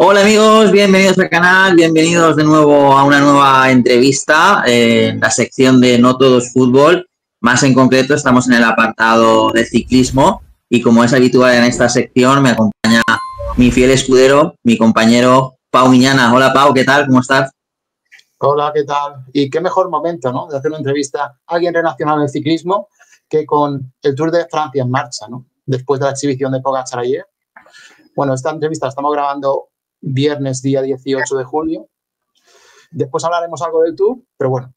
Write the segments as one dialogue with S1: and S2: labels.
S1: Hola amigos, bienvenidos al canal, bienvenidos de nuevo a una nueva entrevista en la sección de No Todo es Fútbol. Más en concreto estamos en el apartado de ciclismo y como es habitual en esta sección me acompaña mi fiel escudero, mi compañero Pau Miñana. Hola Pau, ¿qué tal? ¿Cómo estás?
S2: Hola, ¿qué tal? Y qué mejor momento, ¿no?, de hacer una entrevista a alguien relacionado en el ciclismo que con el Tour de Francia en marcha, ¿no? Después de la exhibición de Pogačar ayer. Bueno, esta entrevista la estamos grabando viernes, día 18 de julio. Después hablaremos algo del Tour, pero bueno,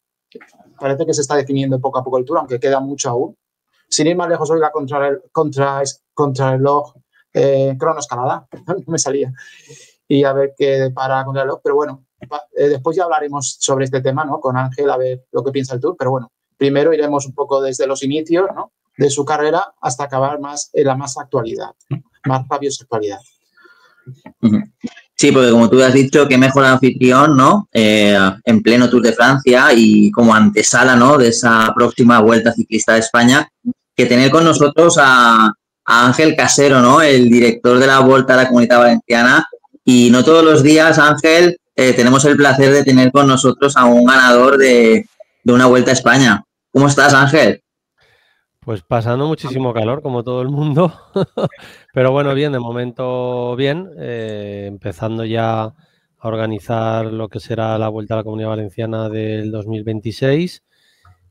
S2: parece que se está definiendo poco a poco el Tour, aunque queda mucho aún. Sin ir más lejos, hoy la contrarreloj cronoescalada, no me salía. Y a ver qué depara contrarreloj, pero bueno, después ya hablaremos sobre este tema, ¿no?, con Ángel, a ver lo que piensa el Tour, pero bueno, primero iremos un poco desde los inicios, ¿no?, de su carrera hasta acabar más en la más actualidad, ¿no?, más rabiosa actualidad.
S1: Sí, porque como tú has dicho, qué mejor anfitrión, ¿no? En pleno Tour de Francia y como antesala, ¿no?, de esa próxima Vuelta Ciclista de España, que tener con nosotros a Ángel Casero, ¿no?, el director de la Volta a la Comunidad Valenciana. Y no todos los días, Ángel, tenemos el placer de tener con nosotros a un ganador de una Vuelta a España. ¿Cómo estás, Ángel?
S3: Pues pasando muchísimo calor, como todo el mundo, pero bueno, bien, de momento bien, empezando ya a organizar lo que será la Vuelta a la Comunidad Valenciana del 2026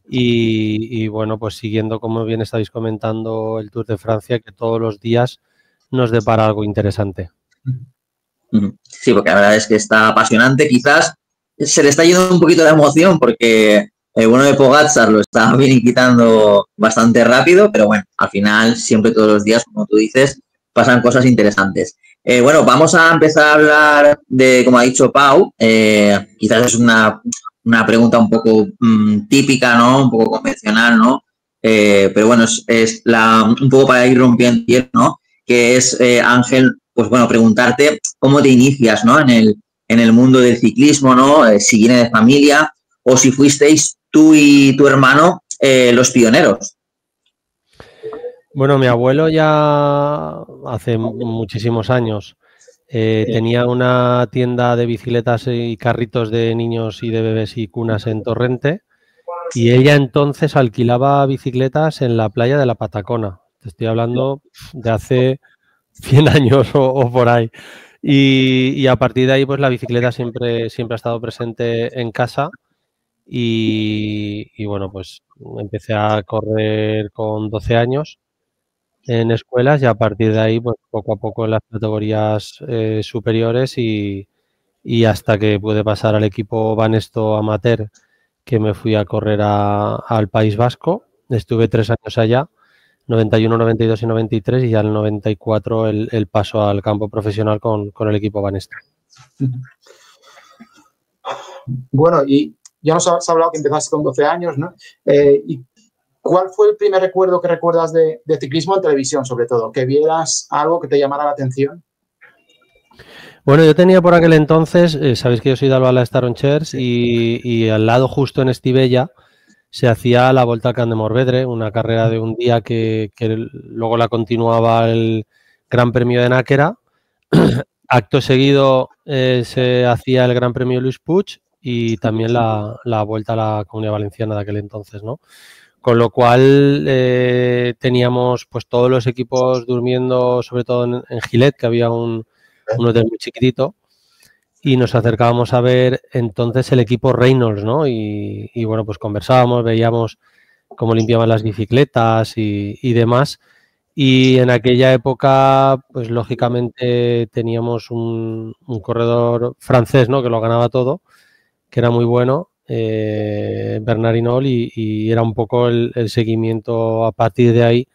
S3: y bueno, pues siguiendo, como bien estáis comentando, el Tour de Francia, que todos los días nos depara algo interesante.
S1: Sí, porque la verdad es que está apasionante, quizás se le está yendo un poquito la emoción porque el bueno de Pogačar lo está quitando bastante rápido, pero bueno, al final, siempre todos los días, como tú dices, pasan cosas interesantes. Bueno, vamos a empezar a hablar de, como ha dicho Pau, quizás es una pregunta un poco típica, ¿no? Un poco convencional, ¿no? Pero bueno, es un poco para ir rompiendo hielo, ¿no? Que es, Ángel, pues bueno, preguntarte cómo te inicias, ¿no?, en el mundo del ciclismo, ¿no? Si viene de familia o si fuisteis tú y tu hermano los pioneros.
S3: Bueno, mi abuelo ya hace muchísimos años tenía una tienda de bicicletas y carritos de niños y de bebés y cunas en Torrente y ella entonces alquilaba bicicletas en la playa de la Patacona. Te estoy hablando de hace 100 años o por ahí. Y a partir de ahí, pues la bicicleta siempre ha estado presente en casa y bueno, pues empecé a correr con 12 años en escuelas y a partir de ahí, pues poco a poco en las categorías superiores y hasta que pude pasar al equipo Banesto Amateur, que me fui a correr al País Vasco. Estuve 3 años allá, 91, 92 y 93, y ya en el 94 el paso al campo profesional con el equipo Banesto.
S2: Bueno, y ya nos has hablado que empezaste con 12 años, ¿no? ¿Y cuál fue el primer recuerdo que recuerdas de ciclismo en televisión, sobre todo? Que vieras algo que te llamara la atención.
S3: Bueno, yo tenía por aquel entonces, sabéis que yo soy de Albala de Staronchers, sí, y al lado, justo en Estivella, se hacía la Volta al Camp de Morvedre, una carrera de un día que luego la continuaba el Gran Premio de Náquera. Acto seguido se hacía el Gran Premio Luis Puig y también la Vuelta a la Comunidad Valenciana de aquel entonces, ¿no? Con lo cual teníamos pues todos los equipos durmiendo, sobre todo en Gilet, que había un hotel muy chiquitito, y nos acercábamos a ver entonces el equipo Reynolds, ¿no? Y bueno, pues conversábamos, veíamos cómo limpiaban las bicicletas y demás. Y en aquella época, pues lógicamente teníamos un corredor francés, ¿no?, que lo ganaba todo, que era muy bueno, Bernard Hinault, y era un poco el seguimiento a partir de ahí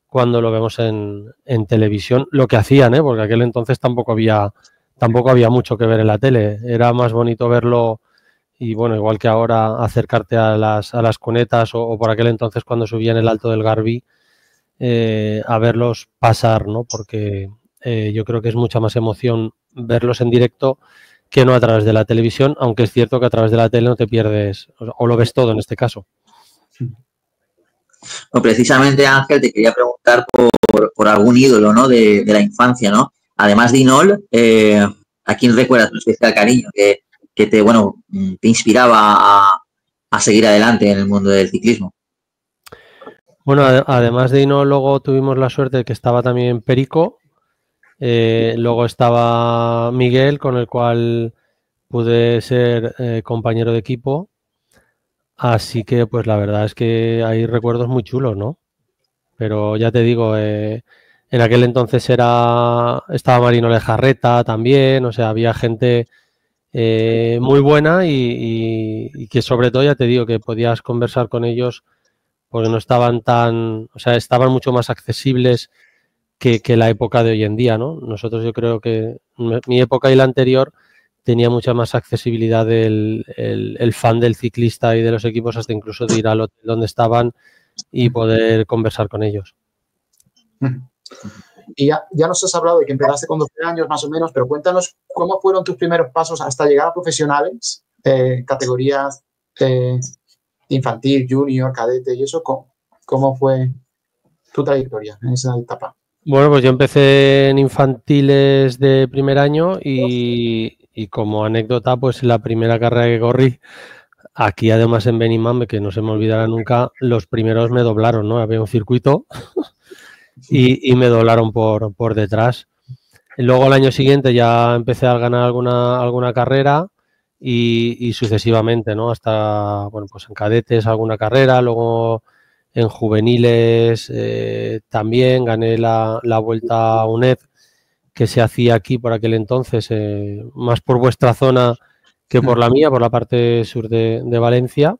S3: cuando lo vemos en televisión, lo que hacían, porque aquel entonces tampoco había mucho que ver en la tele, era más bonito verlo y bueno, igual que ahora acercarte a las cunetas o por aquel entonces cuando subían el Alto del Garbí, a verlos pasar, ¿no? Porque yo creo que es mucha más emoción verlos en directo que no a través de la televisión, aunque es cierto que a través de la tele no te pierdes, o lo ves todo en este caso.
S1: No, precisamente, Ángel, te quería preguntar por algún ídolo, ¿no?, de la infancia, ¿no? Además de Hinault, a quién recuerdas con especial cariño que te, bueno, te inspiraba a seguir adelante en el mundo del ciclismo?
S3: Bueno, además de Hino, luego tuvimos la suerte de que estaba también Perico, luego estaba Miguel, con el cual pude ser compañero de equipo, así que pues la verdad es que hay recuerdos muy chulos, ¿no? Pero ya te digo, en aquel entonces estaba Marino Lejarreta también, o sea, había gente muy buena y que sobre todo, ya te digo, que podías conversar con ellos porque no estaban o sea, estaban mucho más accesibles que la época de hoy en día, ¿no? Nosotros yo creo que mi época y la anterior tenía mucha más accesibilidad el fan del ciclista y de los equipos, hasta incluso de ir al hotel donde estaban y poder conversar con ellos.
S2: Y ya nos has hablado de que empezaste con 12 años más o menos, pero cuéntanos cómo fueron tus primeros pasos hasta llegar a profesionales, categorías infantil, junior, cadete y eso. ¿Cómo fue tu trayectoria en esa etapa?
S3: Bueno, pues yo empecé en infantiles de primer año y como anécdota, pues la primera carrera que corrí, aquí además en Benimambe, que no se me olvidará nunca, los primeros me doblaron, ¿no? Había un circuito y me doblaron por detrás. Luego al año siguiente ya empecé a ganar alguna carrera y sucesivamente, ¿no? Hasta, bueno, pues en cadetes alguna carrera, luego en juveniles también gané la Vuelta a UNED que se hacía aquí por aquel entonces, más por vuestra zona que por la mía, por la parte sur de Valencia.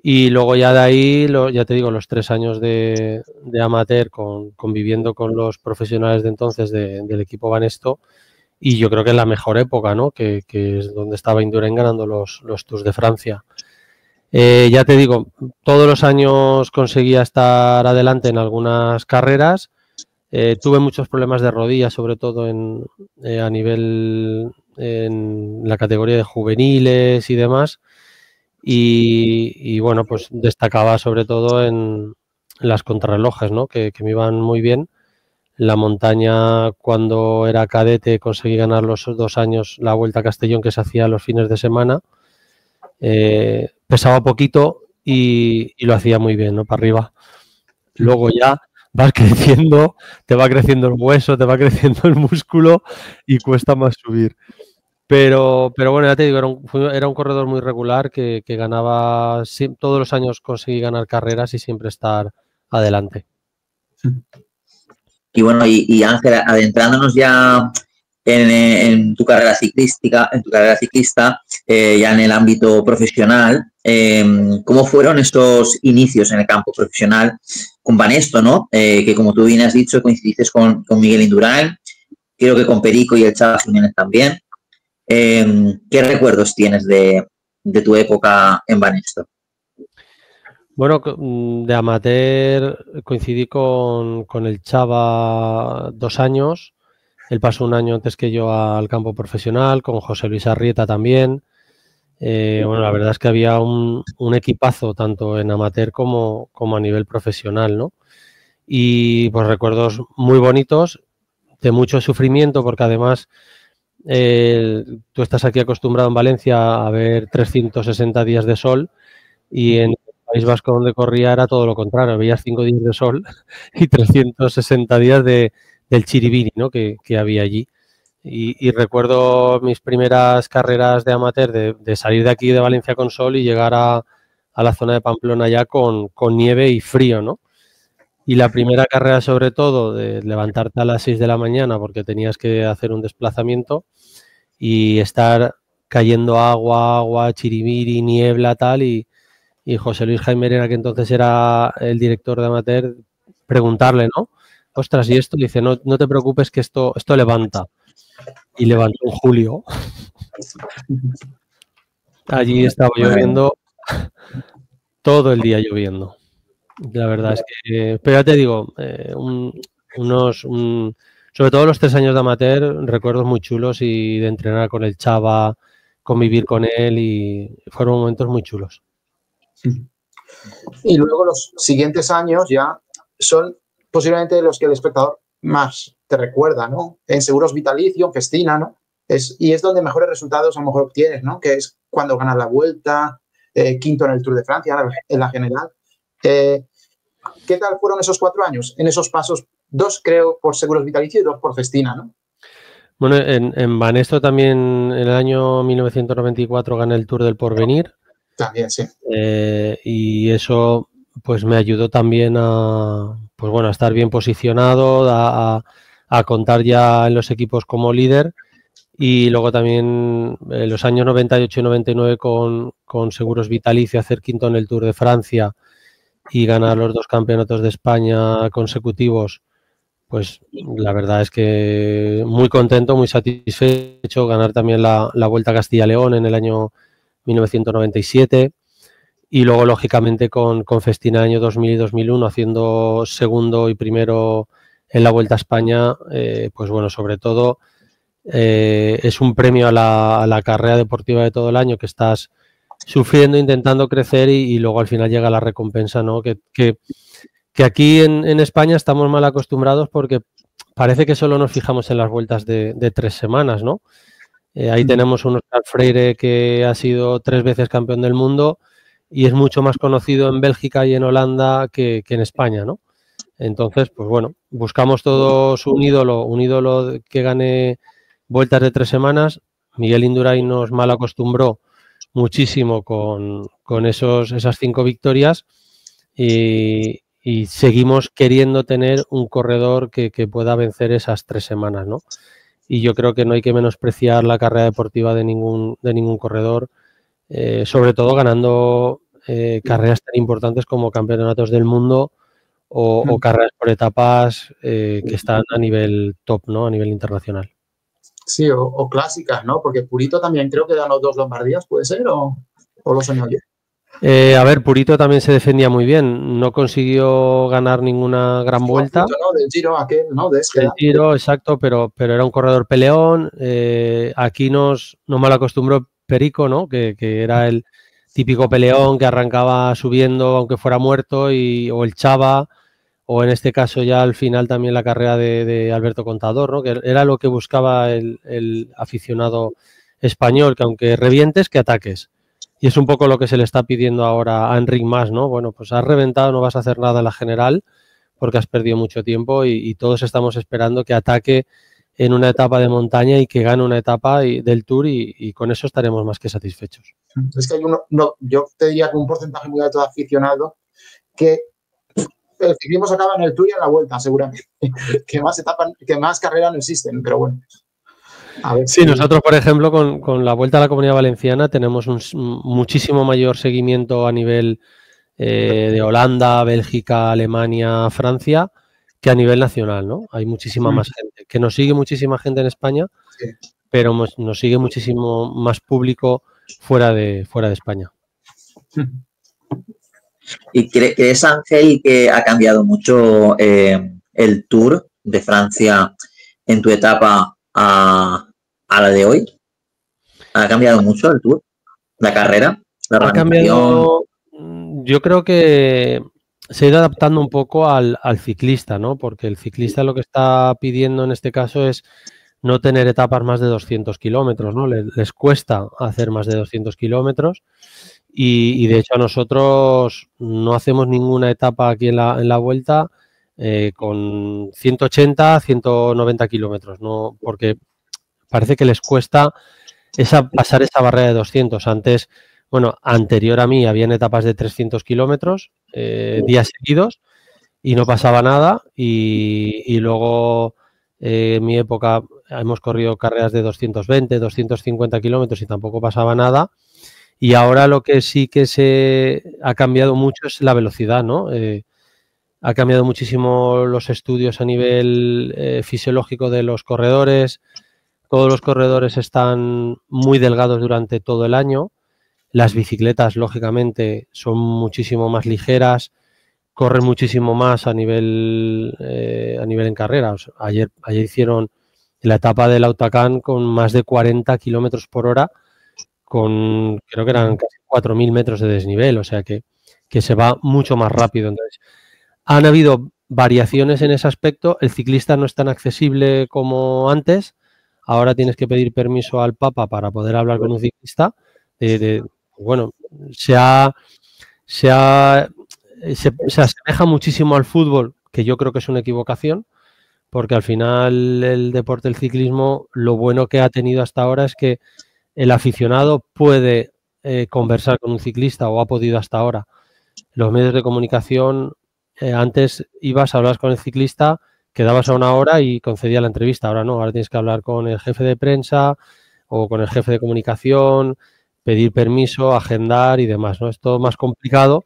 S3: Y luego ya de ahí, ya te digo, los 3 años de amateur conviviendo con los profesionales de entonces del equipo Banesto, y yo creo que es la mejor época, ¿no? Que es donde estaba Indurain ganando los Tours de Francia. Ya te digo, todos los años conseguía estar adelante en algunas carreras. Tuve muchos problemas de rodillas, sobre todo a nivel en la categoría de juveniles y demás. Y bueno, pues destacaba sobre todo en las contrarrelojes, ¿no? Que me iban muy bien. La montaña, cuando era cadete, conseguí ganar los 2 años la Vuelta a Castellón, que se hacía los fines de semana. Pesaba poquito y lo hacía muy bien, ¿no? Para arriba. Luego ya vas creciendo, te va creciendo el hueso, te va creciendo el músculo y cuesta más subir. Pero bueno, ya te digo, era un corredor muy regular que ganaba, todos los años conseguí ganar carreras y siempre estar adelante.
S1: Y bueno, y Ángel, adentrándonos ya en tu carrera ciclista, ya en el ámbito profesional, ¿cómo fueron estos inicios en el campo profesional con Banesto, ¿no? Que como tú bien has dicho, coincidiste con Miguel Indurain, creo que con Perico y el Chava Jiménez también. ¿Qué recuerdos tienes de tu época en Banesto?
S3: Bueno, de amateur coincidí con el Chava 2 años. Él pasó 1 año antes que yo al campo profesional, con José Luis Arrieta también. Bueno, la verdad es que había un equipazo tanto en amateur como a nivel profesional, ¿no? Y pues recuerdos muy bonitos, de mucho sufrimiento, porque además tú estás aquí acostumbrado en Valencia a ver 360 días de sol y en el País Vasco donde corría era todo lo contrario, veías 5 días de sol y 360 días del chiribiri, ¿no? que había allí. Y recuerdo mis primeras carreras de amateur de salir de aquí de Valencia con sol y llegar a la zona de Pamplona ya con nieve y frío, ¿no? Y la primera carrera, sobre todo, de levantarte a las 6 de la mañana porque tenías que hacer un desplazamiento y estar cayendo agua, chiribiri, niebla, tal, y José Luis Jaime Herrera, que entonces era el director de amateur, preguntarle, ¿no? Ostras, y esto, dice, no te preocupes que esto levanta. Y levantó en julio. Allí estaba lloviendo, todo el día lloviendo. La verdad es que, pero ya te digo, sobre todo los 3 años de amateur, recuerdos muy chulos y de entrenar con el Chava, convivir con él y fueron momentos muy chulos.
S2: Y luego los siguientes años ya son posiblemente los que el espectador más te recuerda, ¿no? En seguros vitalicio, en Festina, ¿no? y es donde mejores resultados a lo mejor obtienes, ¿no? Que es cuando ganas la Vuelta, quinto en el Tour de Francia, en la general. ¿Qué tal fueron esos 4 años? En esos pasos, 2 creo por Seguros Vitalicio y 2 por Festina, ¿no?
S3: Bueno, en Banesto también en el año 1994 gané el Tour del Porvenir.
S2: También, sí.
S3: Y eso pues me ayudó también a, pues bueno, a estar bien posicionado, a contar ya en los equipos como líder. Y luego también en los años 98 y 99 con Seguros Vitalicio hacer quinto en el Tour de Francia y ganar los 2 campeonatos de España consecutivos, pues la verdad es que muy contento, muy satisfecho. Ganar también la Vuelta a Castilla-León en el año 1997 y luego lógicamente con Festina año 2000 y 2001 haciendo segundo y primero en la Vuelta a España, pues bueno, sobre todo es un premio a la carrera deportiva de todo el año que estás sufriendo, intentando crecer y luego al final llega la recompensa, ¿no? Que aquí en España estamos mal acostumbrados porque parece que solo nos fijamos en las vueltas de 3 semanas, ¿no? Ahí tenemos un Óscar Freire que ha sido 3 veces campeón del mundo y es mucho más conocido en Bélgica y en Holanda que en España, ¿no? Entonces, pues bueno, buscamos todos un ídolo que gane vueltas de 3 semanas. Miguel Indurain nos mal acostumbró muchísimo con esas 5 victorias y seguimos queriendo tener un corredor que pueda vencer esas 3 semanas, ¿no? Y yo creo que no hay que menospreciar la carrera deportiva de ningún corredor, sobre todo ganando carreras tan importantes como campeonatos del mundo o carreras por etapas que están a nivel top, ¿no? A nivel internacional.
S2: Sí, o clásicas, ¿no? Porque Purito también creo que ganó 2 Lombardías, ¿puede ser? ¿O lo soñó yo?
S3: A ver, Purito también se defendía muy bien. No consiguió ganar ninguna gran vuelta.
S2: ¿No? Del Giro aquel, ¿no?
S3: Del Giro, exacto, pero era un corredor peleón. Aquí nos mal acostumbró Perico, ¿no? Que era el típico peleón que arrancaba subiendo aunque fuera muerto, o el Chava, o en este caso ya al final también la carrera de Alberto Contador, ¿no? Que era lo que buscaba el aficionado español, que aunque revientes, que ataques. Y es un poco lo que se le está pidiendo ahora a Enric Mas, ¿no? Bueno, pues has reventado, no vas a hacer nada en la general porque has perdido mucho tiempo y todos estamos esperando que ataque en una etapa de montaña y que gane una etapa del Tour y con eso estaremos más que satisfechos.
S2: Es que hay yo te diría que un porcentaje muy alto de aficionados que el ciclismo se acaba en el Tour y en la Vuelta, seguramente. Que más carreras no existen, pero bueno.
S3: Sí, nosotros, por ejemplo, con la Vuelta a la Comunidad Valenciana tenemos un muchísimo mayor seguimiento a nivel de Holanda, Bélgica, Alemania, Francia, que a nivel nacional, ¿no? Hay muchísima más gente. Que nos sigue muchísima gente en España, pero nos sigue muchísimo más público fuera de España.
S1: ¿Y crees, Ángel, que ha cambiado mucho el Tour de Francia en tu etapa a la de hoy? ¿Ha cambiado mucho el Tour? ¿La carrera? ¿La
S3: ha cambiado? Yo creo que se ha ido adaptando un poco al ciclista, ¿no? Porque el ciclista lo que está pidiendo en este caso es no tener etapas más de 200 kilómetros, ¿no? Les cuesta hacer más de 200 kilómetros y de hecho a nosotros no hacemos ninguna etapa aquí en la Vuelta con 180, 190 kilómetros, ¿no? Porque parece que les cuesta pasar esa barrera de 200. Antes, bueno, anterior a mí habían etapas de 300 kilómetros, días seguidos, y no pasaba nada. Y luego, en mi época, hemos corrido carreras de 220, 250 kilómetros y tampoco pasaba nada. Y ahora lo que sí que se ha cambiado mucho es la velocidad, ¿no? Ha cambiado muchísimo los estudios a nivel fisiológico de los corredores. Todos los corredores están muy delgados durante todo el año. Las bicicletas, lógicamente, son muchísimo más ligeras, corren muchísimo más a nivel en carrera. O sea, ayer hicieron la etapa del Autocán con más de 40 kilómetros por hora, con creo que eran casi 4.000 metros de desnivel, o sea que se va mucho más rápido. Entonces, han habido variaciones en ese aspecto. El ciclista no es tan accesible como antes. ahora tienes que pedir permiso al Papa para poder hablar con un ciclista. Bueno, se asemeja muchísimo al fútbol, que yo creo que es una equivocación, porque al final el deporte del ciclismo, lo bueno que ha tenido hasta ahora es que el aficionado puede conversar con un ciclista, o ha podido hasta ahora. Los medios de comunicación, antes ibas, hablabas con el ciclista, quedabas a una hora y concedía la entrevista. Ahora no, ahora tienes que hablar con el jefe de prensa o con el jefe de comunicación, pedir permiso, agendar y demás, ¿no? Es todo más complicado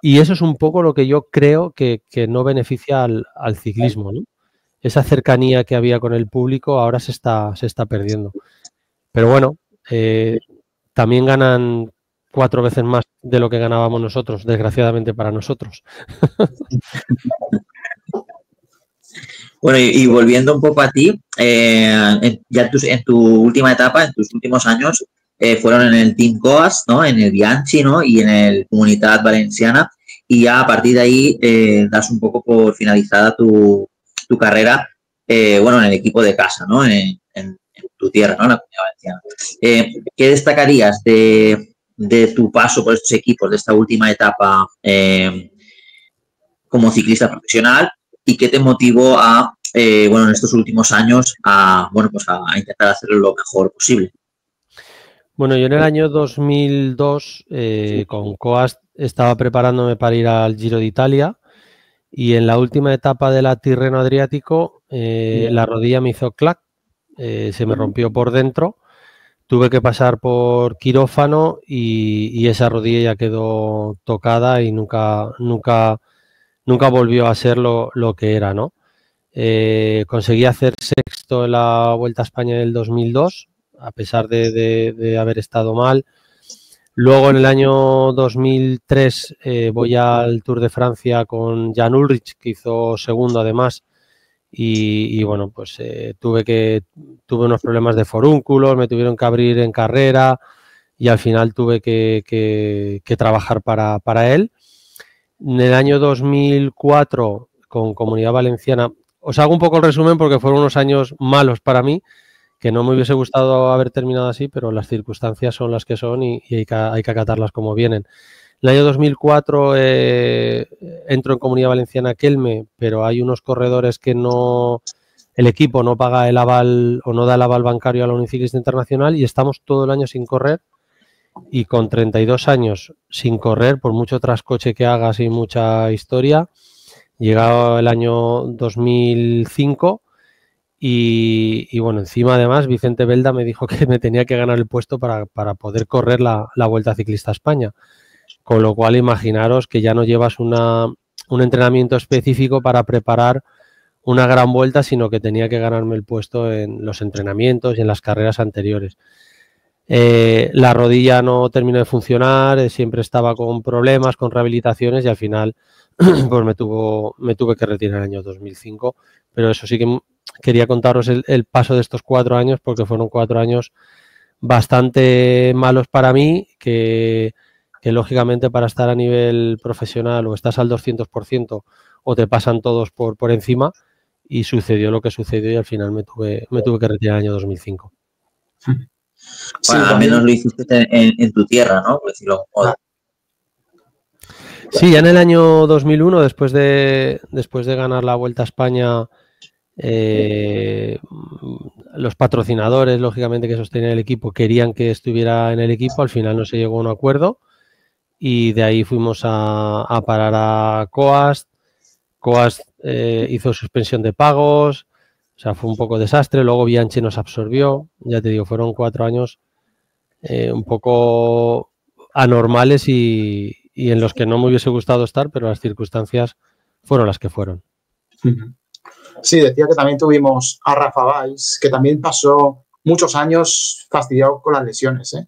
S3: y eso es un poco lo que yo creo que no beneficia al ciclismo, ¿no? Esa cercanía que había con el público ahora se está perdiendo. Pero bueno, también ganan 4 veces más de lo que ganábamos nosotros, desgraciadamente para nosotros.
S1: Bueno, y volviendo un poco a ti, ya en tu última etapa, en tus últimos años, fueron en el Team Coas, ¿no? En el Bianchi, ¿no? Y en el Comunitat Valenciana. Y ya a partir de ahí das un poco por finalizada tu carrera, bueno, en el equipo de casa, ¿no? En tu tierra, ¿no? En la Comunidad Valenciana. ¿Qué destacarías de tu paso por estos equipos, de esta última etapa como ciclista profesional? ¿Y qué te motivó a, bueno, en estos últimos años a, bueno, pues a intentar hacerlo lo mejor posible?
S3: Bueno, yo en el año 2002 con Coas estaba preparándome para ir al Giro de Italia y en la última etapa de la Tirreno Adriático la rodilla me hizo clac, se me rompió por dentro, tuve que pasar por quirófano y esa rodilla ya quedó tocada y nunca volvió a ser lo que era, ¿no? Conseguí hacer sexto en la Vuelta a España del 2002, a pesar de haber estado mal. Luego en el año 2003 voy al Tour de Francia con Jan Ullrich, que hizo segundo además, y bueno, pues tuve unos problemas de forúnculos, me tuvieron que abrir en carrera y al final tuve que trabajar para él. En el año 2004 con Comunidad Valenciana, os hago un poco el resumen porque fueron unos años malos para mí, que no me hubiese gustado haber terminado así, pero las circunstancias son las que son y hay que acatarlas como vienen. En el año 2004 entro en Comunidad Valenciana Kelme, pero hay unos corredores que el equipo no paga el aval o no da el aval bancario a la Unión Ciclista Internacional y estamos todo el año sin correr. Y con 32 años sin correr, por mucho trascoche que hagas y mucha historia, llegado el año 2005 y bueno, encima además Vicente Belda me dijo que me tenía que ganar el puesto para poder correr la Vuelta Ciclista a España, con lo cual imaginaros que ya no llevas un entrenamiento específico para preparar una gran vuelta, sino que tenía que ganarme el puesto en los entrenamientos y en las carreras anteriores. La rodilla no terminó de funcionar, siempre estaba con problemas, con rehabilitaciones y al final pues me tuve que retirar en el año 2005, pero eso sí que quería contaros el paso de estos 4 años porque fueron 4 años bastante malos para mí, que lógicamente para estar a nivel profesional o estás al 200% o te pasan todos por encima y sucedió lo que sucedió y al final me tuve que retirar en el año 2005.
S1: Sí, bueno, al menos lo hiciste en tu tierra, ¿no? Por decirlo de algún modo.
S3: Sí, ya en el año 2001, después de ganar la Vuelta a España, los patrocinadores, lógicamente, que sostenían el equipo, querían que estuviera en el equipo. Al final no se llegó a un acuerdo y de ahí fuimos a parar a Coas. Coas hizo suspensión de pagos. O sea, fue un poco desastre. Luego Bianchi nos absorbió. Ya te digo, fueron 4 años un poco anormales y en los que no me hubiese gustado estar, pero las circunstancias fueron las que fueron.
S2: Sí, decía que también tuvimos a Rafa Valls, que también pasó muchos años fastidiado con las lesiones, ¿eh?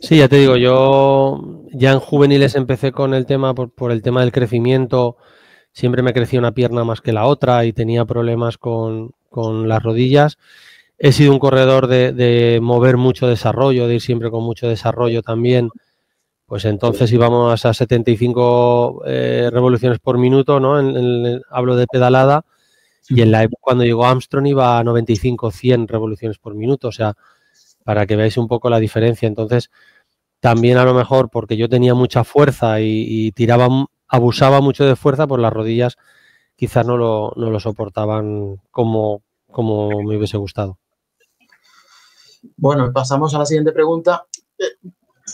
S3: Sí, ya te digo, yo ya en juveniles empecé con el tema, por el tema del crecimiento. Siempre me crecía una pierna más que la otra y tenía problemas con las rodillas. He sido un corredor de mover mucho desarrollo, de ir siempre con mucho desarrollo también. Pues entonces íbamos a 75 revoluciones por minuto, ¿no? Hablo de pedalada Y en la época cuando llegó Armstrong iba a 95, 100 revoluciones por minuto, o sea, para que veáis un poco la diferencia. Entonces, también a lo mejor porque yo tenía mucha fuerza y tiraba, abusaba mucho de fuerza, pues las rodillas quizás no lo soportaban como me hubiese gustado.
S2: Bueno, pasamos a la siguiente pregunta.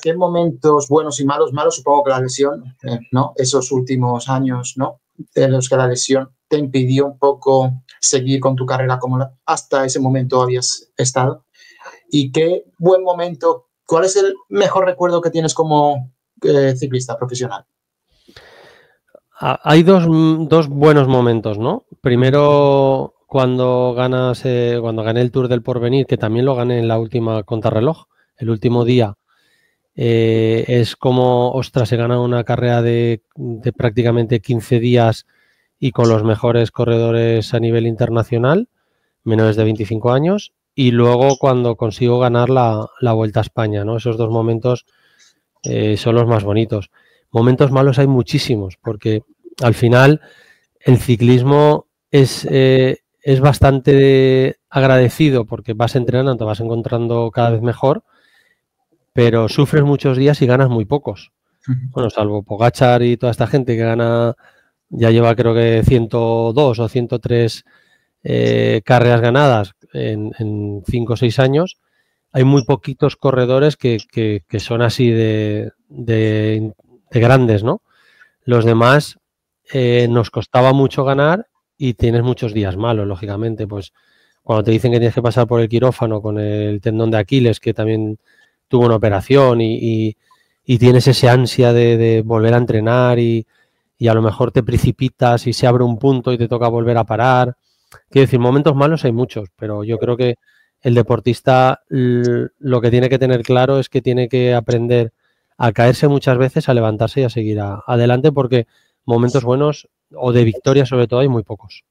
S2: ¿Qué momentos buenos y malos? Malos, supongo que la lesión, ¿no? Esos últimos años, ¿no? En los que la lesión te impidió un poco seguir con tu carrera como hasta ese momento habías estado. ¿Y qué buen momento? ¿Cuál es el mejor recuerdo que tienes como ciclista profesional?
S3: Hay dos buenos momentos, ¿no? Primero, cuando gané el Tour del Porvenir, que también lo gané en la última contrarreloj, el último día. Es como, ostras, se gana una carrera de prácticamente 15 días y con los mejores corredores a nivel internacional, menores de 25 años, y luego cuando consigo ganar la Vuelta a España, ¿no? Esos dos momentos son los más bonitos. Momentos malos hay muchísimos, porque al final el ciclismo es bastante agradecido porque vas entrenando, te vas encontrando cada vez mejor, pero sufres muchos días y ganas muy pocos. Bueno, salvo Pogačar y toda esta gente que gana, ya lleva creo que 102 o 103 carreras ganadas en 5 o 6 años. Hay muy poquitos corredores que son así de grandes, ¿no? Los demás nos costaba mucho ganar y tienes muchos días malos, lógicamente. Pues cuando te dicen que tienes que pasar por el quirófano con el tendón de Aquiles, que también tuvo una operación y tienes ese ansia de volver a entrenar y a lo mejor te precipitas y se abre un punto y te toca volver a parar. Quiero decir, momentos malos hay muchos, pero yo creo que el deportista lo que tiene que tener claro es que tiene que aprender a caerse muchas veces, a levantarse y a seguir adelante, porque momentos buenos o de victoria sobre todo hay muy pocos.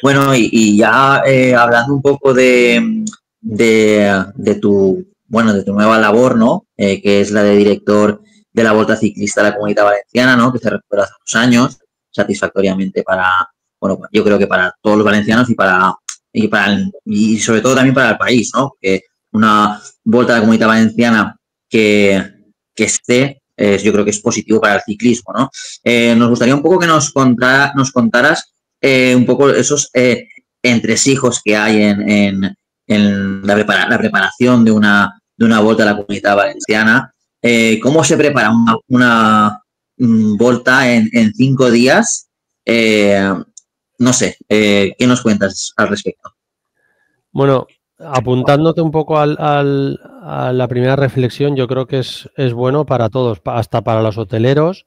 S1: Bueno, y ya hablando un poco de tu nueva labor, ¿no? Que es la de director de la Volta Ciclista de la Comunitat Valenciana, ¿no? Que se recuperó hace unos años, satisfactoriamente yo creo que para todos los valencianos y sobre todo también para el país, ¿no? Que una Volta de la Comunitat Valenciana que esté, yo creo que es positivo para el ciclismo, ¿no? Nos gustaría un poco que nos contaras un poco esos entresijos que hay en la preparación de una Volta a la Comunitat Valenciana. ¿Cómo se prepara una Volta en 5 días? No sé, ¿qué nos cuentas al respecto?
S3: Bueno, apuntándote un poco a la primera reflexión, yo creo que es bueno para todos, hasta para los hoteleros.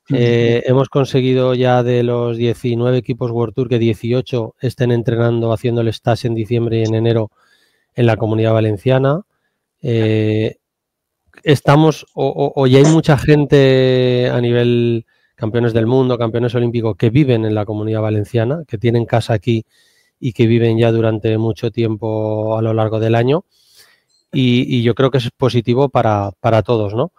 S3: Hemos conseguido ya de los 19 equipos World Tour que 18 estén entrenando, haciendo el stage en diciembre y en enero en la Comunidad Valenciana. Estamos, y hay mucha gente a nivel campeones del mundo, campeones olímpicos que viven en la Comunidad Valenciana, que tienen casa aquí y que viven ya durante mucho tiempo a lo largo del año. Y yo creo que es positivo para todos, ¿no?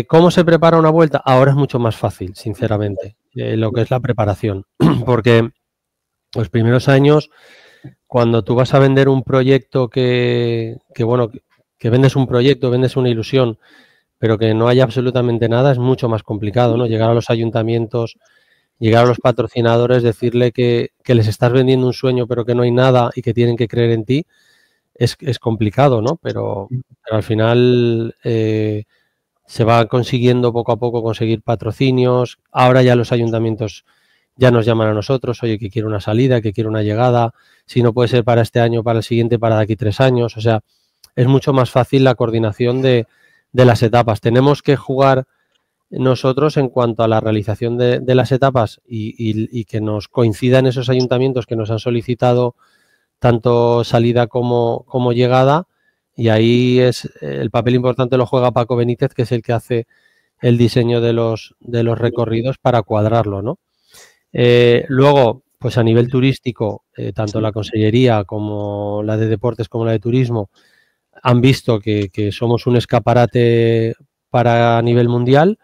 S3: ¿Cómo se prepara una vuelta? Ahora es mucho más fácil, sinceramente, lo que es la preparación, porque los primeros años, cuando tú vas a vender un proyecto que vendes un proyecto, vendes una ilusión, pero que no hay absolutamente nada, es mucho más complicado, ¿no? Llegar a los ayuntamientos, llegar a los patrocinadores, decirle que les estás vendiendo un sueño, pero que no hay nada y que tienen que creer en ti, es complicado, ¿no? Pero al final se va consiguiendo poco a poco conseguir patrocinios. Ahora ya los ayuntamientos ya nos llaman a nosotros, oye, que quiero una salida, que quiero una llegada, si no puede ser para este año, para el siguiente, para de aquí 3 años. O sea, es mucho más fácil la coordinación de las etapas. Tenemos que jugar nosotros en cuanto a la realización de las etapas y que nos coincidan esos ayuntamientos que nos han solicitado tanto salida como llegada. Y ahí es el papel importante lo juega Paco Benítez, que es el que hace el diseño de los recorridos para cuadrarlo, ¿no? Luego, pues a nivel turístico, tanto la Consellería como la de Deportes como la de Turismo han visto que somos un escaparate para a nivel mundial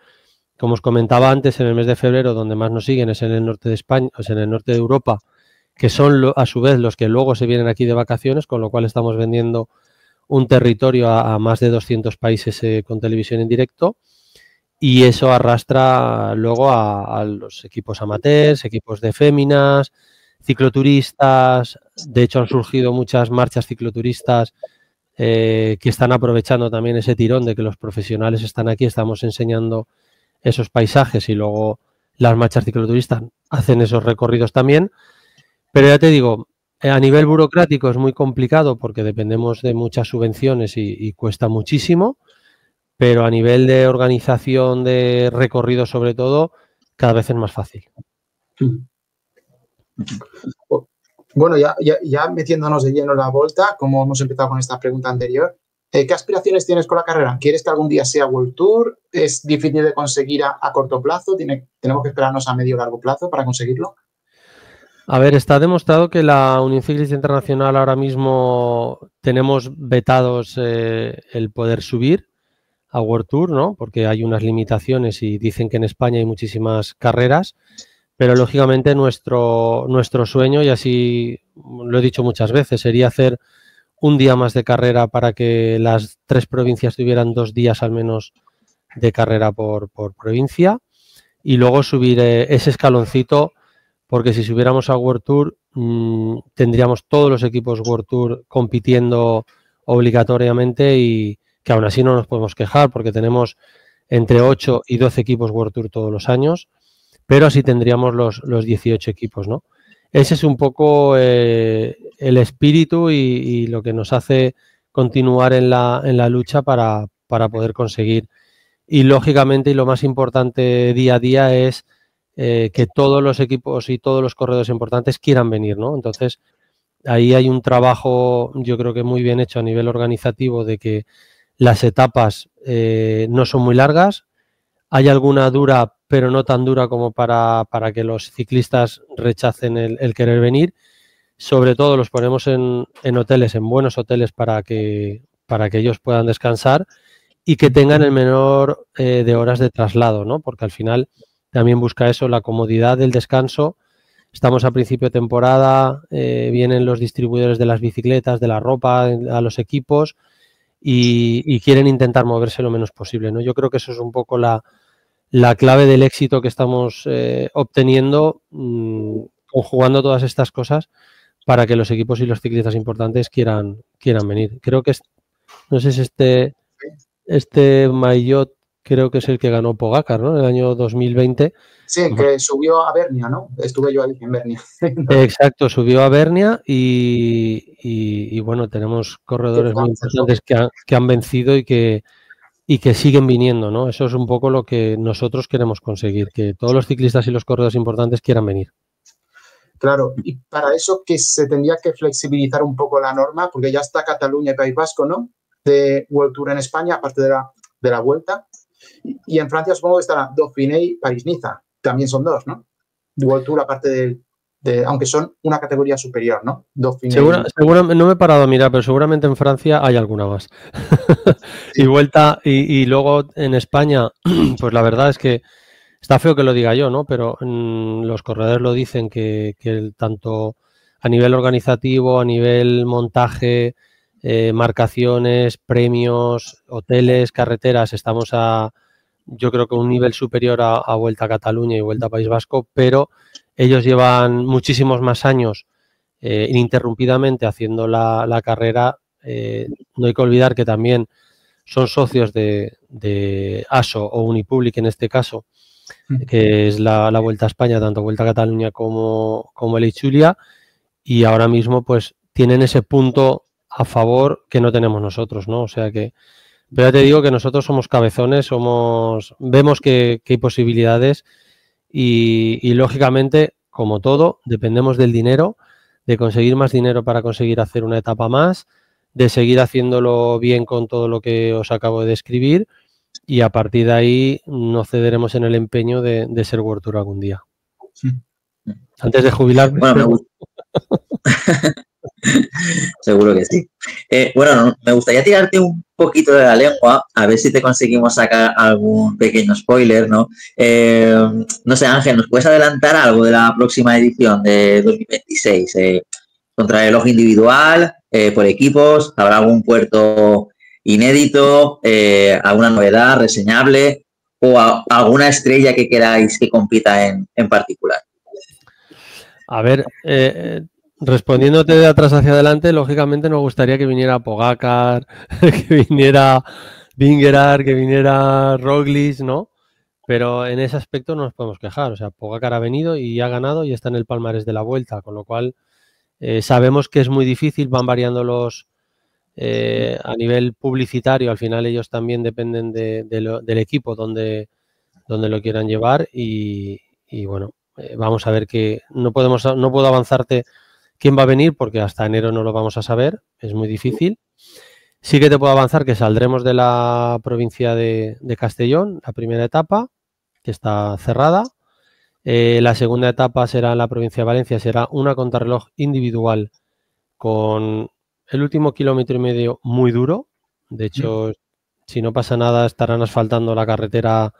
S3: Como os comentaba antes, en el mes de febrero, donde más nos siguen es en el norte de España, o sea, en el norte de Europa, que son a su vez los que luego se vienen aquí de vacaciones, con lo cual estamos vendiendo un territorio a más de 200 países con televisión en directo, y eso arrastra luego a los equipos amateurs, equipos de féminas, cicloturistas. De hecho, han surgido muchas marchas cicloturistas que están aprovechando también ese tirón de que los profesionales están aquí, estamos enseñando esos paisajes, y luego las marchas cicloturistas hacen esos recorridos también. Pero ya te digo, a nivel burocrático es muy complicado porque dependemos de muchas subvenciones y cuesta muchísimo, pero a nivel de organización de recorridos, sobre todo, cada vez es más fácil.
S2: Bueno, ya metiéndonos de lleno en la Volta, como hemos empezado con esta pregunta anterior, ¿qué aspiraciones tienes con la carrera? ¿Quieres que algún día sea World Tour? ¿Es difícil de conseguir a corto plazo? ¿Tenemos que esperarnos a medio o largo plazo para conseguirlo?
S3: A ver, está demostrado que la Unión Ciclista Internacional ahora mismo tenemos vetados el poder subir a World Tour, ¿no? Porque hay unas limitaciones y dicen que en España hay muchísimas carreras, pero lógicamente nuestro sueño, y así lo he dicho muchas veces, sería hacer un día más de carrera para que las 3 provincias tuvieran 2 días al menos de carrera por provincia, y luego subir ese escaloncito, porque si subiéramos a World Tour tendríamos todos los equipos World Tour compitiendo obligatoriamente, y que aún así no nos podemos quejar porque tenemos entre 8 y 12 equipos World Tour todos los años, pero así tendríamos los 18 equipos, ¿no? Ese es un poco el espíritu y lo que nos hace continuar en la lucha para poder conseguir. Y lógicamente, y lo más importante día a día, es que todos los equipos y todos los corredores importantes quieran venir, ¿no? Entonces, ahí hay un trabajo, yo creo que muy bien hecho a nivel organizativo, de que las etapas no son muy largas. Hay alguna dura, pero no tan dura como para que los ciclistas rechacen el querer venir. Sobre todo los ponemos en hoteles, en buenos hoteles, para que ellos puedan descansar y que tengan el menor de horas de traslado, ¿no? Porque al final también busca eso, la comodidad del descanso. Estamos a principio de temporada, vienen los distribuidores de las bicicletas, de la ropa, a los equipos, y quieren intentar moverse lo menos posible, ¿no? Yo creo que eso es un poco la clave del éxito que estamos obteniendo, conjugando todas estas cosas para que los equipos y los ciclistas importantes quieran venir. Creo que no sé si este Maillot creo que es el que ganó Pogacar, ¿no? En el año 2020.
S2: Sí, que subió a Bernia, ¿no? Estuve yo ahí en Bernia.
S3: Exacto, subió a Bernia y bueno, tenemos corredores muy importantes que han vencido y que siguen viniendo, ¿no? Eso es un poco lo que nosotros queremos conseguir, que todos los ciclistas y los corredores importantes quieran venir.
S2: Claro, y para eso que se tendría que flexibilizar un poco la norma, porque ya está Cataluña y País Vasco, ¿no? De World Tour en España, aparte de la Vuelta. Y en Francia supongo que estará Dauphiné y París-Niza. También son 2, ¿no? World Tour aparte aunque son una categoría superior, ¿no?
S3: Seguramente, no me he parado a mirar, pero seguramente en Francia hay alguna más. Sí. Y Vuelta, y luego en España, pues la verdad es que está feo que lo diga yo, ¿no? Pero los corredores lo dicen que tanto a nivel organizativo, a nivel montaje, marcaciones, premios, hoteles, carreteras, estamos yo creo que un nivel superior a Vuelta a Cataluña y Vuelta a País Vasco, pero ellos llevan muchísimos más años ininterrumpidamente haciendo la carrera. No hay que olvidar que también son socios de ASO o Unipublic en este caso, que es la Vuelta a España, tanto Vuelta a Cataluña como el Ichulia, y ahora mismo pues tienen ese punto a favor que no tenemos nosotros, ¿no? O sea que, pero ya te digo que nosotros somos cabezones, vemos que hay posibilidades y lógicamente, como todo, dependemos del dinero, de conseguir más dinero para conseguir hacer una etapa más, de seguir haciéndolo bien con todo lo que os acabo de describir, y a partir de ahí no cederemos en el empeño de ser World Tour algún día. Antes de jubilarme.
S1: Bueno, Seguro que sí. Bueno, me gustaría tirarte un poquito de la lengua, a ver si te conseguimos sacar algún pequeño spoiler, ¿no? No sé, Ángel, ¿nos puedes adelantar algo de la próxima edición de 2026? Contrarreloj individual, por equipos, ¿habrá algún puerto inédito, alguna novedad reseñable o alguna estrella que queráis que compita en particular?
S3: A ver, respondiéndote de atrás hacia adelante, lógicamente nos gustaría que viniera Pogacar, que viniera Vingegaard, que viniera Roglic, ¿no? Pero en ese aspecto no nos podemos quejar. O sea, Pogacar ha venido y ha ganado y está en el palmarés de la Vuelta, con lo cual sabemos que es muy difícil, van variando los a nivel publicitario, al final ellos también dependen del equipo donde lo quieran llevar y bueno, vamos a ver que no puedo avanzarte quién va a venir porque hasta enero no lo vamos a saber, es muy difícil. Sí que te puedo avanzar que saldremos de la provincia de Castellón, la primera etapa, que está cerrada. La segunda etapa será en la provincia de Valencia, será una contrarreloj individual con el último 1,5 km muy duro. De hecho, si no pasa nada, estarán asfaltando la carretera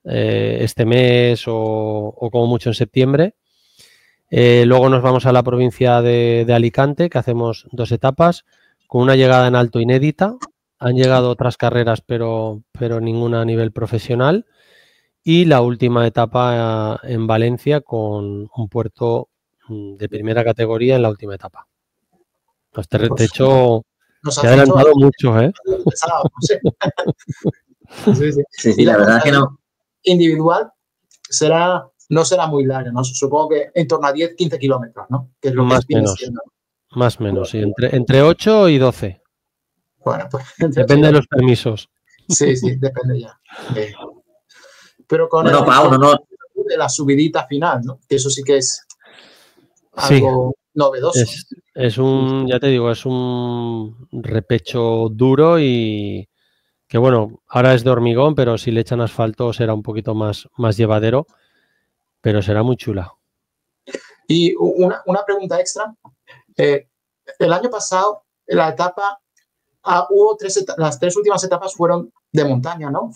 S3: este mes o como mucho en septiembre. Luego nos vamos a la provincia de Alicante, que hacemos 2 etapas, con una llegada en alto inédita. Han llegado otras carreras, pero ninguna a nivel profesional. Y la última etapa en Valencia con un puerto de primera categoría en la última etapa. Pues te he hecho... Te he adelantado mucho, ¿eh?
S1: Sí, la verdad es que no.
S2: Individual no será muy larga, ¿no? Supongo que en torno a 10-15 kilómetros, ¿no? Que es lo
S3: más
S2: que
S3: menos.
S2: siendo.
S3: Más o menos, sí. Entre 8 y 12.
S2: Bueno, pues...
S3: Depende de los permisos.
S2: Sí, depende ya. Pero con
S1: Pau,
S2: de la subidita final, ¿no? Que eso sí que es algo novedoso.
S3: Es un, ya te digo, es un repecho duro y que bueno, ahora es de hormigón, pero si le echan asfalto será un poquito más llevadero, pero será muy chula.
S2: Y una pregunta extra. El año pasado, la etapa, hubo las 3 últimas etapas fueron de montaña, ¿no?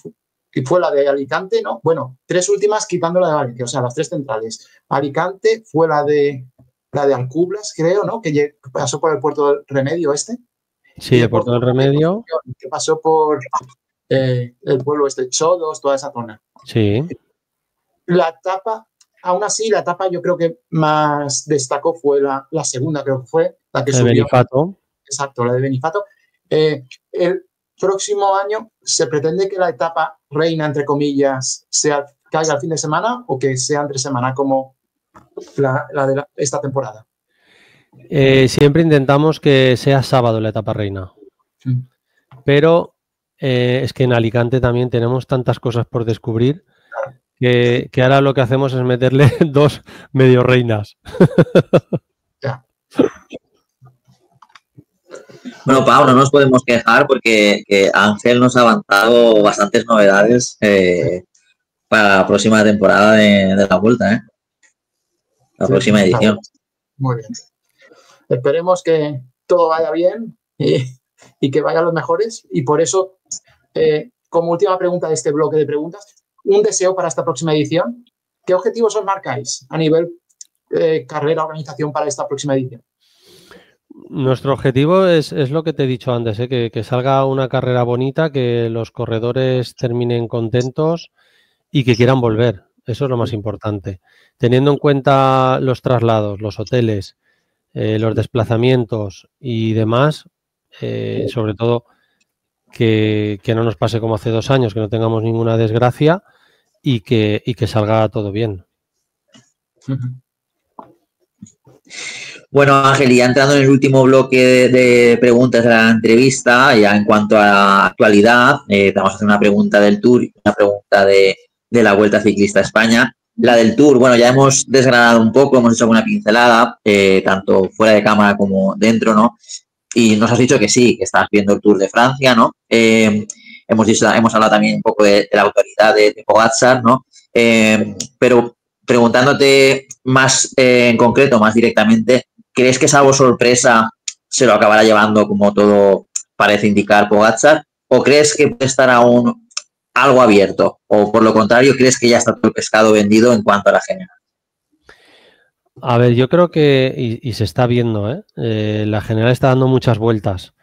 S2: Y fue la de Alicante, ¿no? Bueno, 3 últimas quitando la de Valencia, o sea, las 3 centrales. Alicante fue la de Alcublas, creo, ¿no? Que pasó por el Puerto del Remedio este.
S3: Sí, el Puerto del Remedio.
S2: Que pasó por el pueblo este, Chodos, toda esa zona.
S3: Sí.
S2: La etapa, aún así, la etapa yo creo que más destacó fue la segunda, creo que fue la que subió.
S3: Benifato.
S2: Exacto, la de Benifato. El próximo año se pretende que la etapa reina, entre comillas, caiga el fin de semana o que sea entre semana como la de esta temporada.
S3: Siempre intentamos que sea sábado la etapa reina. Pero es que en Alicante también tenemos tantas cosas por descubrir que ahora lo que hacemos es meterle 2 medio reinas.
S2: Ya.
S1: Bueno, Pau, no nos podemos quejar porque Ángel nos ha avanzado bastantes novedades para la próxima temporada de la Vuelta, ¿eh? La próxima edición.
S2: Muy bien. Esperemos que todo vaya bien y que vayan los mejores. Y por eso, como última pregunta de este bloque de preguntas, un deseo para esta próxima edición. ¿Qué objetivos os marcáis a nivel carrera, organización para esta próxima edición?
S3: Nuestro objetivo es lo que te he dicho antes, que salga una carrera bonita, que los corredores terminen contentos y que quieran volver. Eso es lo más importante. Teniendo en cuenta los traslados, los hoteles, los desplazamientos y demás, sobre todo que no nos pase como hace 2 años, que no tengamos ninguna desgracia y que salga todo bien.
S1: Bueno, Ángel, ya entrando en el último bloque de preguntas de la entrevista, ya en cuanto a la actualidad, te vamos a hacer una pregunta del Tour y una pregunta de la Vuelta Ciclista a España. La del Tour, bueno, ya hemos desgranado un poco, hemos hecho alguna pincelada, tanto fuera de cámara como dentro, ¿no? Y nos has dicho que sí, que estás viendo el Tour de Francia, ¿no? Hemos hablado también un poco de la autoridad de Pogačar, ¿no? Pero preguntándote más en concreto, más directamente, ¿crees que salvo sorpresa se lo acabará llevando como todo parece indicar Pogačar? ¿O crees que puede estar aún algo abierto? ¿O por lo contrario, crees que ya está todo el pescado vendido en cuanto a la general?
S3: A ver, yo creo que, y se está viendo, la general está dando muchas vueltas,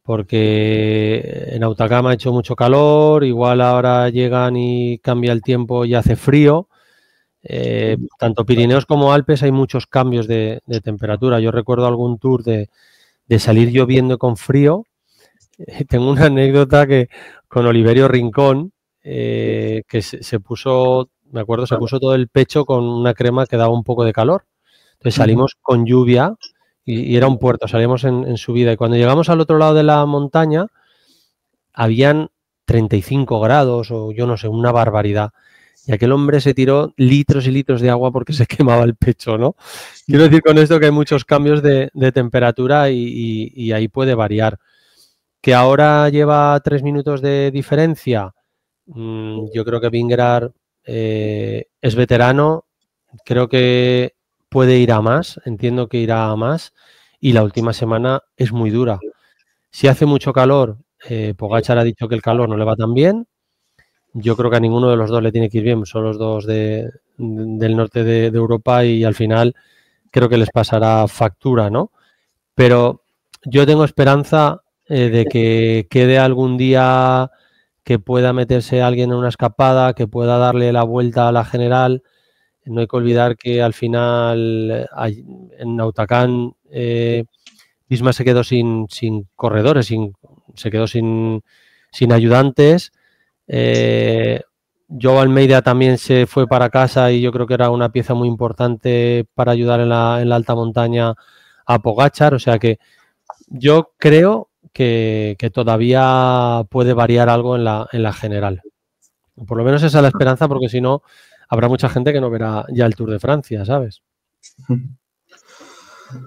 S3: porque en Hautacam ha hecho mucho calor, igual ahora llegan y cambia el tiempo y hace frío. Tanto Pirineos como Alpes hay muchos cambios de temperatura. Yo recuerdo algún tour de salir lloviendo con frío. Tengo una anécdota que con Oliverio Rincón, que se puso, me acuerdo, se puso todo el pecho con una crema que daba un poco de calor. Entonces salimos con lluvia y era un puerto, salimos en subida. Y cuando llegamos al otro lado de la montaña, habían 35 grados o yo no sé, una barbaridad. Y aquel hombre se tiró litros y litros de agua porque se quemaba el pecho, ¿no? Quiero decir con esto que hay muchos cambios de temperatura y ahí puede variar. Que ahora lleva 3 minutos de diferencia, yo creo que Vingegaard es veterano, creo que puede ir a más, entiendo que irá a más, y la última semana es muy dura. Si hace mucho calor, Pogačar ha dicho que el calor no le va tan bien. Yo creo que a ninguno de los dos le tiene que ir bien, son los dos del norte de Europa y al final creo que les pasará factura, ¿no? Pero yo tengo esperanza de que quede algún día que pueda meterse alguien en una escapada, que pueda darle la vuelta a la general. No hay que olvidar que al final en Hautacam Visma se quedó sin corredores, se quedó sin ayudantes. Joe Almeida también se fue para casa y yo creo que era una pieza muy importante para ayudar en la alta montaña a Pogačar, o sea que yo creo que todavía puede variar algo en la general. Por lo menos esa es la esperanza, porque si no, habrá mucha gente que no verá ya el Tour de Francia, ¿sabes?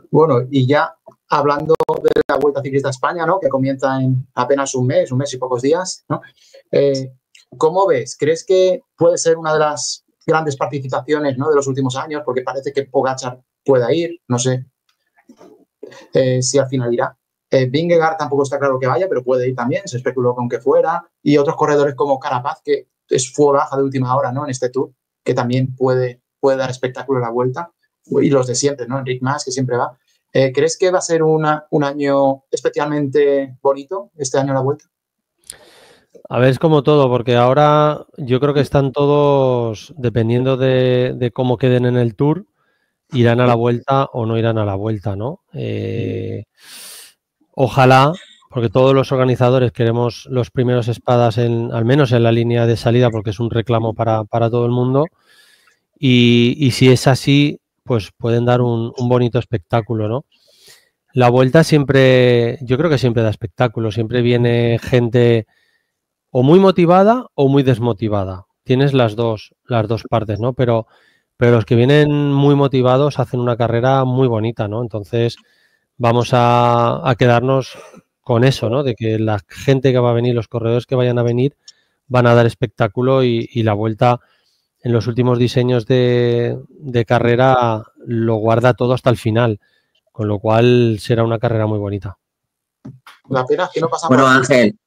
S2: Bueno, y ya hablando de la Vuelta Ciclista a España, ¿no? Que comienza en apenas un mes y pocos días, ¿no? ¿Cómo ves? ¿Crees que puede ser una de las grandes participaciones, ¿no? de los últimos años? Porque parece que Pogačar pueda ir, no sé si al final irá. Vingegaard tampoco está claro que vaya, pero puede ir también, se especuló con que fuera. Y otros corredores como Carapaz, que fue baja de última hora, ¿no? En este Tour, que también puede dar espectáculo a la Vuelta. Y los de siempre, ¿no? Enric Mas, que siempre va. ¿Crees que va a ser un año especialmente bonito este año la Vuelta?
S3: A ver, es como todo, porque ahora yo creo que están todos, dependiendo de cómo queden en el Tour, irán a la Vuelta o no irán a la Vuelta, ¿no? Ojalá, porque todos los organizadores queremos los primeros espadas, al menos en la línea de salida, porque es un reclamo para todo el mundo. Y si es así, pues pueden dar un bonito espectáculo, ¿no? La Vuelta siempre, yo creo que siempre da espectáculo, siempre viene gente o muy motivada o muy desmotivada. Tienes las dos partes, ¿no? Pero los que vienen muy motivados hacen una carrera muy bonita, ¿no? Entonces vamos a quedarnos con eso, ¿no? De que la gente que va a venir, los corredores que vayan a venir, van a dar espectáculo y la Vuelta en los últimos diseños de carrera lo guarda todo hasta el final, con lo cual será una carrera muy bonita.
S2: La pena es que no pasamos.
S1: Bueno, Ángel.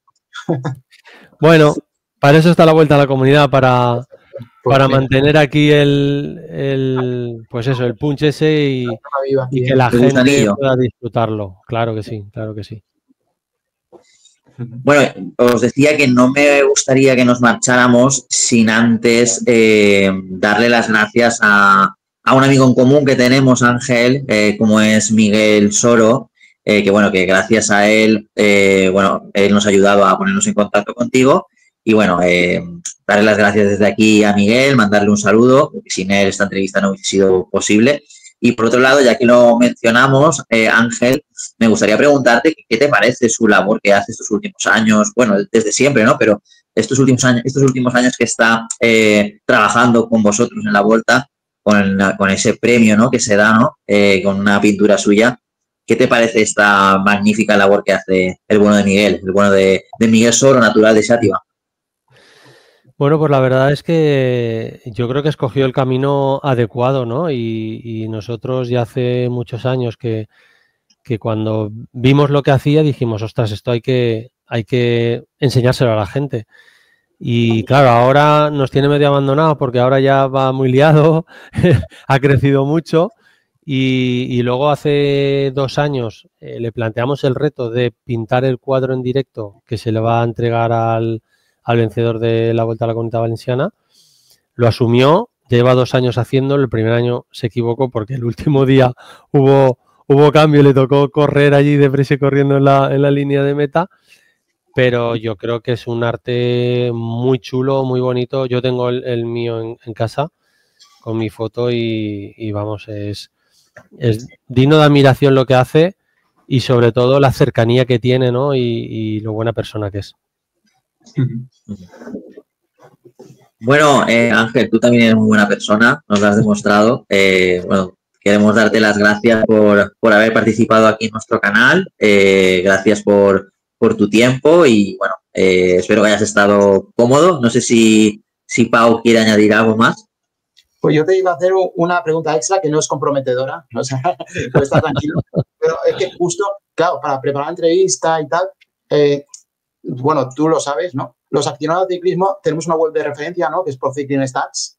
S3: Bueno, para eso está la Vuelta a la Comunidad, para mantener aquí pues eso, el punch ese y que la gente pueda disfrutarlo. Claro que sí, claro que sí.
S1: Bueno, os decía que no me gustaría que nos marcháramos sin antes darle las gracias a un amigo en común que tenemos, Ángel, como es Miguel Soro, que gracias a él, él nos ha ayudado a ponernos en contacto contigo y darle las gracias desde aquí a Miguel, mandarle un saludo, porque sin él esta entrevista no hubiese sido posible. Y por otro lado, ya que lo mencionamos, Ángel, me gustaría preguntarte qué te parece su labor que hace estos últimos años, bueno, desde siempre, ¿no? Pero estos últimos años que está trabajando con vosotros en la Vuelta, con ese premio, ¿no? Que se da, ¿no? Con una pintura suya. ¿Qué te parece esta magnífica labor que hace el bueno de Miguel, el bueno de Miguel Soro, natural de Xàtiva?
S3: Bueno, pues la verdad es que yo creo que escogió el camino adecuado, ¿no? Y nosotros ya hace muchos años que cuando vimos lo que hacía dijimos, ostras, esto hay que enseñárselo a la gente. Y claro, ahora nos tiene medio abandonado porque ahora ya va muy liado, ha crecido mucho y luego hace 2 años le planteamos el reto de pintar el cuadro en directo que se le va a entregar al vencedor de la Vuelta a la Comunidad Valenciana. Lo asumió, lleva 2 años haciéndolo, el primer año se equivocó porque el último día hubo cambio, le tocó correr allí deprisa corriendo en la línea de meta, pero yo creo que es un arte muy chulo, muy bonito. Yo tengo el mío en casa con mi foto y vamos, es digno de admiración lo que hace y sobre todo la cercanía que tiene, ¿no? Y lo buena persona que es.
S1: Bueno, Ángel, tú también eres muy buena persona, nos lo has demostrado. Bueno, queremos darte las gracias por haber participado aquí en nuestro canal. Gracias por tu tiempo y bueno, espero que hayas estado cómodo. No sé si Pau quiere añadir algo más.
S2: Pues yo te iba a hacer una pregunta extra que no es comprometedora, o sea, pues está tranquilo. Pero es que justo, claro, para preparar la entrevista y tal, bueno, tú lo sabes, ¿no? Los aficionados de ciclismo tenemos una web de referencia, ¿no? Que es Pro Cycling Stats.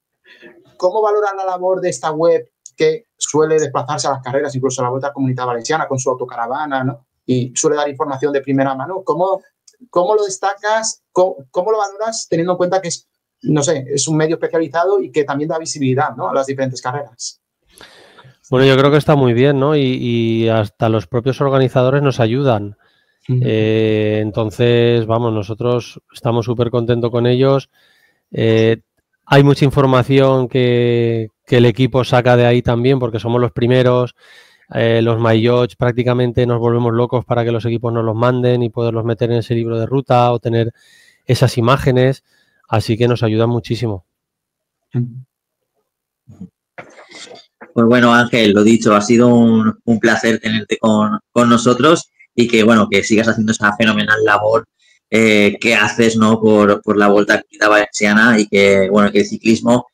S2: ¿Cómo valoran la labor de esta web que suele desplazarse a las carreras, incluso a la Vuelta a la Comunidad Valenciana con su autocaravana, ¿no? Y suele dar información de primera mano. ¿Cómo lo destacas? ¿Cómo lo valoras teniendo en cuenta que es, no sé, es un medio especializado y que también da visibilidad, ¿no? A las diferentes carreras?
S3: Bueno, yo creo que está muy bien, ¿no? Y hasta los propios organizadores nos ayudan. Entonces, vamos, nosotros estamos súper contentos con ellos. Hay mucha información que el equipo saca de ahí también porque somos los primeros. Los maillots prácticamente nos volvemos locos para que los equipos nos los manden y poderlos meter en ese libro de ruta o tener esas imágenes. Así que nos ayudan muchísimo.
S1: Pues bueno, Ángel, lo dicho, ha sido un placer tenerte con nosotros y que, bueno, que sigas haciendo esa fenomenal labor que haces, ¿no? por la Volta a la Comunidad Valenciana y que, bueno, que el ciclismo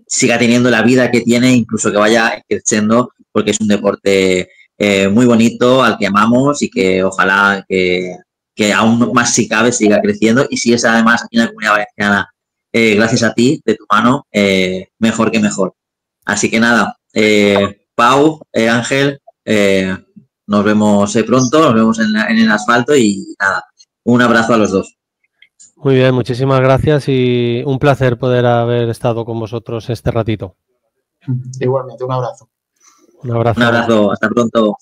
S1: siga teniendo la vida que tiene, incluso que vaya creciendo, porque es un deporte muy bonito, al que amamos y que ojalá que aún más si cabe siga creciendo y si es además aquí en la Comunidad Valenciana, gracias a ti, de tu mano, mejor que mejor. Así que nada, Pau, Ángel, nos vemos pronto, nos vemos en el asfalto y nada, un abrazo a los dos.
S3: Muy bien, muchísimas gracias y un placer poder haber estado con vosotros este ratito.
S2: Igualmente, un abrazo.
S3: Un abrazo.
S1: Un abrazo, hasta pronto.